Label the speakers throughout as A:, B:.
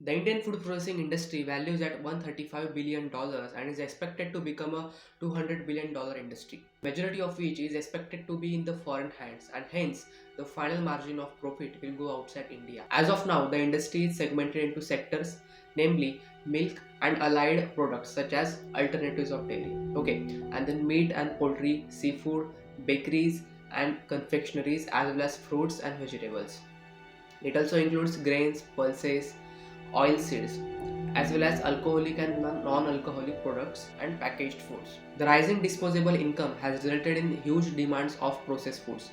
A: The Indian food processing industry values at $135 billion and is expected to become a $200 billion industry, majority of which is expected to be in the foreign hands, and hence the final margin of profit will go outside India. As of now, the industry is segmented into sectors, namely milk and allied products such as alternatives of dairy. Okay, and then meat and poultry, seafood, bakeries and confectionaries, as well as fruits and vegetables. It also includes grains, pulses, oil seeds, as well as alcoholic and non-alcoholic products and packaged foods. The rising disposable income has resulted in huge demands of processed foods.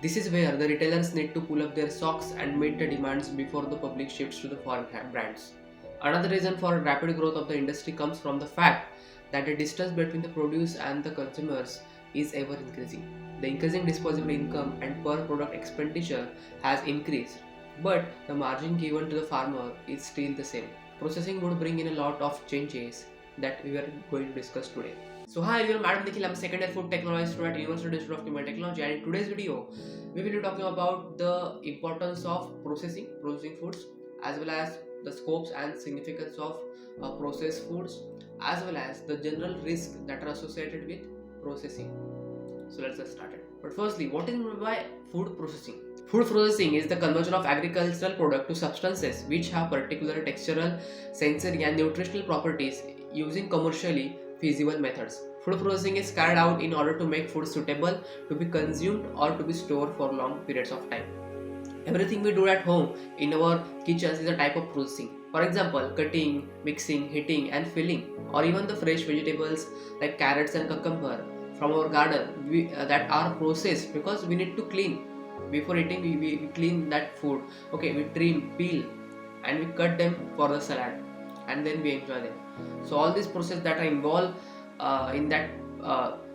A: This is where the retailers need to pull up their socks and meet the demands before the public shifts to the foreign brands. Another reason for rapid growth of the industry comes from the fact that the distance between the produce and the consumers is ever increasing. The increasing disposable income and per product expenditure has increased, but the margin given to the farmer is still the same. Processing would bring in a lot of changes that we are going to discuss today. So hi everyone, Madam Nikhil, I'm a second year food technology student at University Institute of Chemical Technology, and in today's video we will be talking about the importance of processing foods, as well as the scopes and significance of processed foods, as well as the general risks that are associated with processing. So let's get started. But firstly, what is meant by food processing? Food processing is the conversion of agricultural product to substances which have particular textural, sensory and nutritional properties using commercially feasible methods. Food processing is carried out in order to make food suitable to be consumed or to be stored for long periods of time. Everything we do at home in our kitchens is a type of processing. For example, cutting, mixing, heating and filling, or even the fresh vegetables like carrots and cucumber from our garden that are processed, because we need to clean. Before eating, we clean that food. Okay, we trim, peel and we cut them for the salad, and then we enjoy them. So all these processes that are involved in that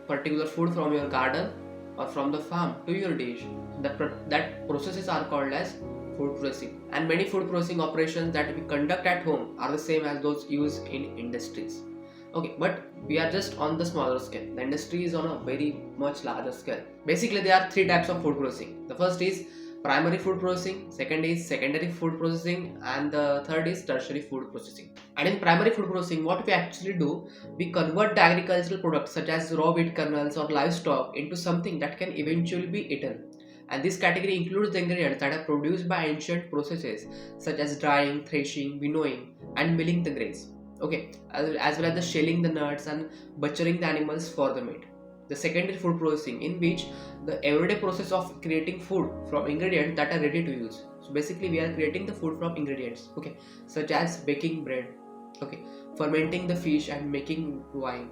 A: particular food from your garden or from the farm to your dish, that processes are called as food processing. And many food processing operations that we conduct at home are the same as those used in industries. Okay, but we are just on the smaller scale. The industry is on a very much larger scale. Basically, there are three types of food processing. The first is primary food processing, second is secondary food processing, and the third is tertiary food processing. And in primary food processing, what we actually do, we convert the agricultural products such as raw wheat kernels or livestock into something that can eventually be eaten. And this category includes the ingredients that are produced by ancient processes such as drying, threshing, winnowing, and milling the grains. Okay, as well as the shelling the nuts and butchering the animals for the meat. The secondary food processing, in which the everyday process of creating food from ingredients that are ready to use. So basically we are creating the food from ingredients, okay, such as baking bread, okay, fermenting the fish and making wine,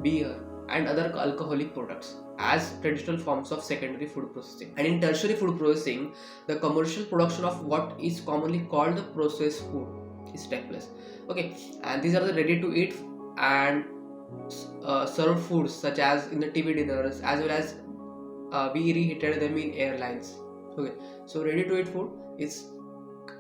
A: beer and other alcoholic products as traditional forms of secondary food processing. And in tertiary food processing, the commercial production of what is commonly called the processed food is take place. Okay, and these are the ready to eat and served foods such as in the TV dinners, as well as we reheated them in airlines. Okay, so ready to eat food is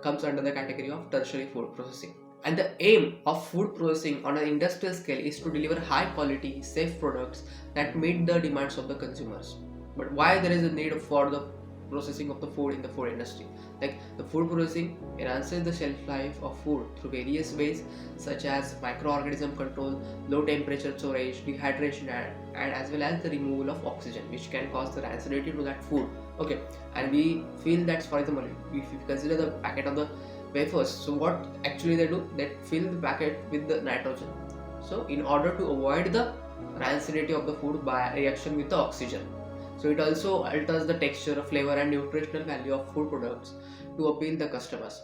A: comes under the category of tertiary food processing. And the aim of food processing on an industrial scale is to deliver high quality, safe products that meet the demands of the consumers. But why there is a need for the processing of the food in the food industry? Like the food processing enhances the shelf life of food through various ways such as microorganism control, low temperature storage, dehydration, and as well as the removal of oxygen, which can cause the rancidity to that food. Okay, and we feel that, for example, if you consider the packet of the wafers, so what actually they do, they fill the packet with the nitrogen, so in order to avoid the rancidity of the food by reaction with the oxygen. So it also alters the texture, flavor and nutritional value of food products to appeal the customers.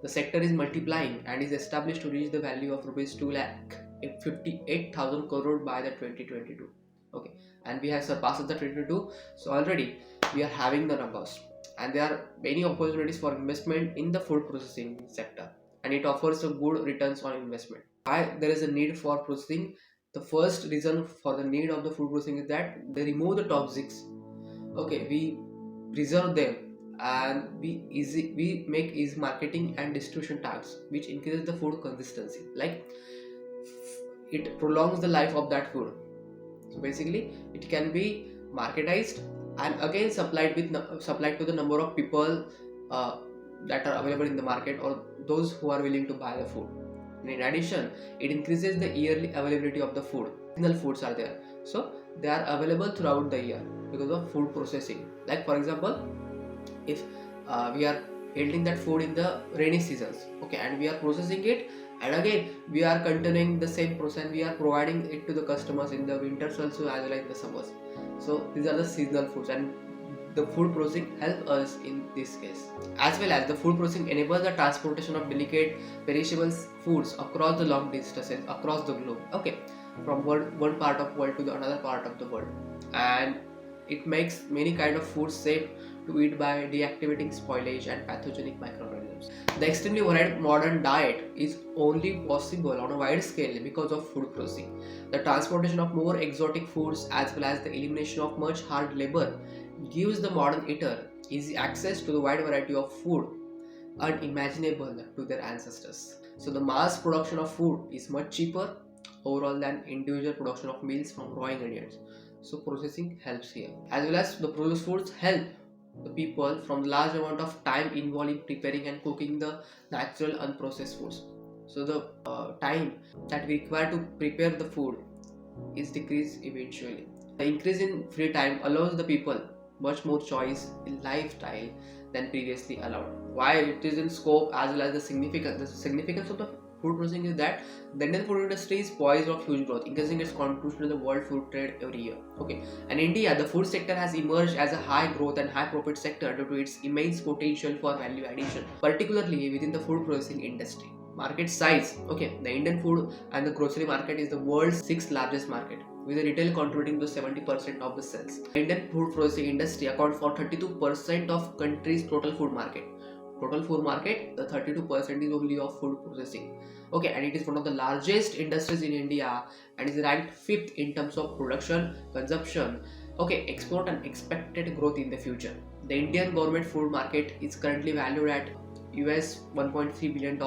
A: The sector is multiplying and is established to reach the value of rupees 2 lakh 58,000 crore by the 2022. Okay, and we have surpassed the 2022, so already we are having the numbers, and there are many opportunities for investment in the food processing sector, and it offers a good returns on investment. Why there is a need for processing? The first reason for the need of the food processing is that they remove the toxics. Okay, we preserve them, and we make easy marketing and distribution tags, which increases the food consistency, like it prolongs the life of that food. So basically it can be marketized and again supplied to the number of people that are available in the market or those who are willing to buy the food. And in addition, it increases the yearly availability of the food. Seasonal foods are there, so they are available throughout the year because of food processing. Like for example, if we are yielding that food in the rainy seasons, okay, and we are processing it, and again we are continuing the same process, we are providing it to the customers in the winters also as well as in the summers. So these are the seasonal foods, and the food processing help us in this case. As well as the food processing enables the transportation of delicate perishable foods across the long distances across the globe, okay, from one part of world to the another part of the world. And it makes many kind of foods safe to eat by deactivating spoilage and pathogenic microorganisms. The extremely varied modern diet is only possible on a wide scale because of food processing. The transportation of more exotic foods as well as the elimination of much hard labor gives the modern eater easy access to the wide variety of food unimaginable to their ancestors. So the mass production of food is much cheaper overall than individual production of meals from raw ingredients. So processing helps here. As well as the processed foods help the people from the large amount of time involved in preparing and cooking the natural unprocessed foods. So the time that we require to prepare the food is decreased eventually. The increase in free time allows the people much more choice in lifestyle than previously allowed. Why it is in scope as well as the significance of the food processing is that the Indian food industry is poised of huge growth, increasing its contribution to the world food trade every year. Okay, and India, the food sector has emerged as a high growth and high profit sector due to its immense potential for value addition, particularly within the food processing industry. Market size, okay, the Indian food and the grocery market is the world's sixth largest market, with the retail contributing to 70% of the sales. The Indian food processing industry accounts for 32% of country's total food market. Total food market, the 32% is only of food processing. Okay, and it is one of the largest industries in India and is ranked 5th in terms of production, consumption, okay, export and expected growth in the future. The Indian government food market is currently valued at US $1.3 billion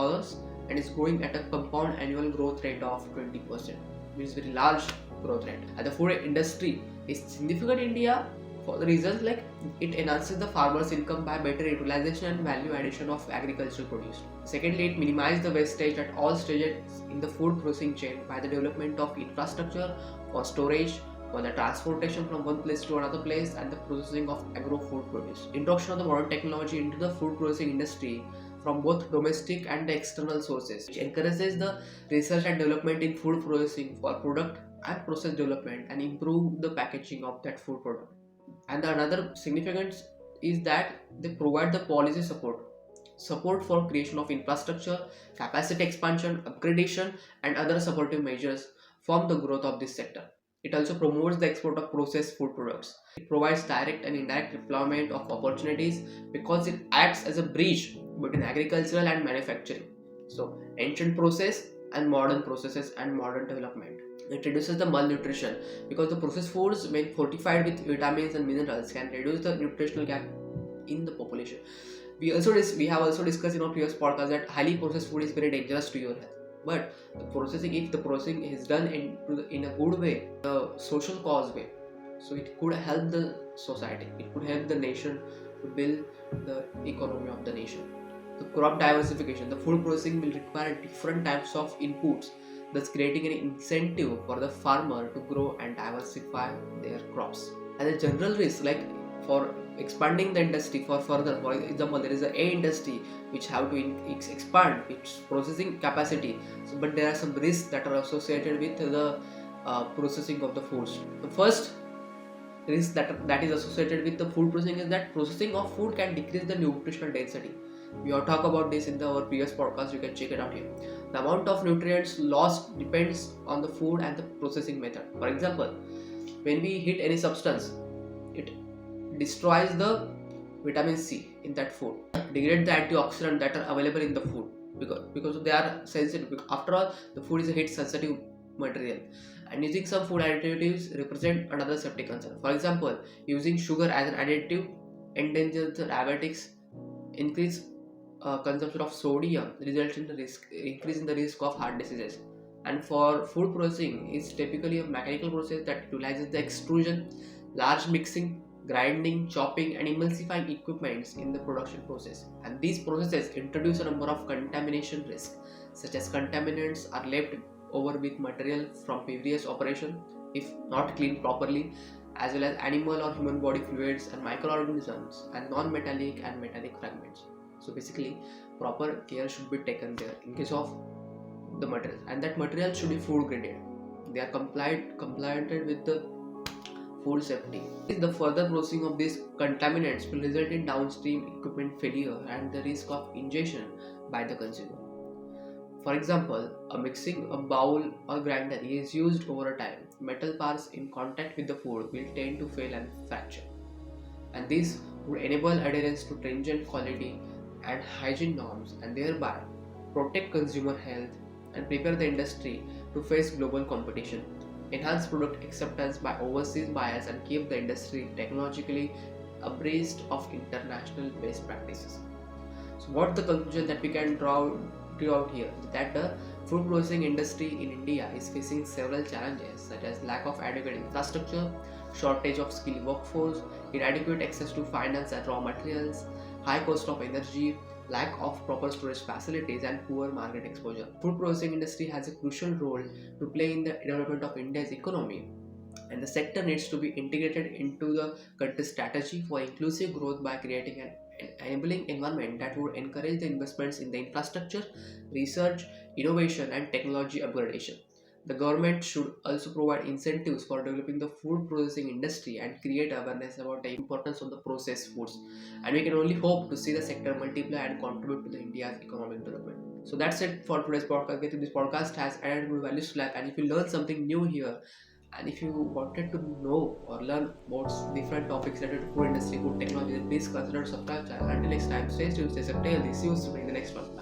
A: and is growing at a compound annual growth rate of 20%, which is very large growth rate. And the food industry is significant in India for the reasons like it enhances the farmer's income by better utilization and value addition of agricultural produce. Secondly, it minimizes the wastage at all stages in the food processing chain by the development of infrastructure for storage, for the transportation from one place to another place, and the processing of agro-food produce. Introduction of the modern technology into the food processing industry from both domestic and the external sources, which encourages the research and development in food processing for product and process development and improve the packaging of that food product. And the another significance is that they provide the policy support for creation of infrastructure, capacity expansion, upgradation, and other supportive measures from the growth of this sector. It also promotes the export of processed food products. It provides direct and indirect employment of opportunities because it acts as a bridge between agricultural and manufacturing. So, ancient process and modern processes and modern development. It reduces the malnutrition because the processed foods, when fortified with vitamins and minerals, can reduce the nutritional gap in the population. We have also discussed in our previous podcast that highly processed food is very dangerous to your health. But if the processing is done in a good way, the social cause way, so it could help the society. It could help the nation to build the economy of the nation. The crop diversification. The food processing will require different types of inputs, thus creating an incentive for the farmer to grow and diversify their crops. And the general risk, like for expanding the industry for further, for example, there is a industry which have to expand its processing capacity. So, but there are some risks that are associated with the processing of the foods. The first risk that is associated with the food processing is that processing of food can decrease the nutritional density. We have talked about this in our previous podcast. You can check it out here. The amount of nutrients lost depends on the food and the processing method. For example, when we heat any substance, it destroys the vitamin C in that food, degrade the antioxidants that are available in the food because they are sensitive. After all, the food is a heat sensitive material, and using some food additives represent another safety concern. For example, using sugar as an additive endangers the diabetics, increase consumption of sodium results in the increase in the risk of heart diseases. And for food processing is typically a mechanical process that utilizes the extrusion, large mixing grinding, chopping, and emulsifying equipments in the production process. And these processes introduce a number of contamination risks, such as contaminants are left over with material from previous operation if not cleaned properly, as well as animal or human body fluids and microorganisms and non-metallic and metallic fragments. So basically, proper care should be taken there in case of the material, and that material should be food graded. They are compliant with the food safety. The further processing of these contaminants will result in downstream equipment failure and the risk of ingestion by the consumer. For example, a mixing a bowl or grinder is used over time. Metal parts in contact with the food will tend to fail and fracture, and this would enable adherence to stringent quality and hygiene norms and thereby protect consumer health and prepare the industry to face global competition, enhance product acceptance by overseas buyers, and keep the industry technologically abreast of international best practices. So, what the conclusion that we can draw out here is that the food processing industry in India is facing several challenges such as lack of adequate infrastructure, shortage of skilled workforce, inadequate access to finance and raw materials, high cost of energy, lack of proper storage facilities, and poor market exposure. Food processing industry has a crucial role to play in the development of India's economy, and the sector needs to be integrated into the country's strategy for inclusive growth by creating an enabling environment that would encourage the investments in the infrastructure, research, innovation, and technology upgradation. The government should also provide incentives for developing the food processing industry and create awareness about the importance of the processed foods. And we can only hope to see the sector multiply and contribute to the India's economic development. So that's it for today's podcast. I think this podcast has added good values to life, and if you learn something new here, and if you wanted to know or learn about different topics related to food industry, food technology, then please consider subscribe channel. Until next time, stay tuned, stay safe, stay healthy. See you soon in the next one.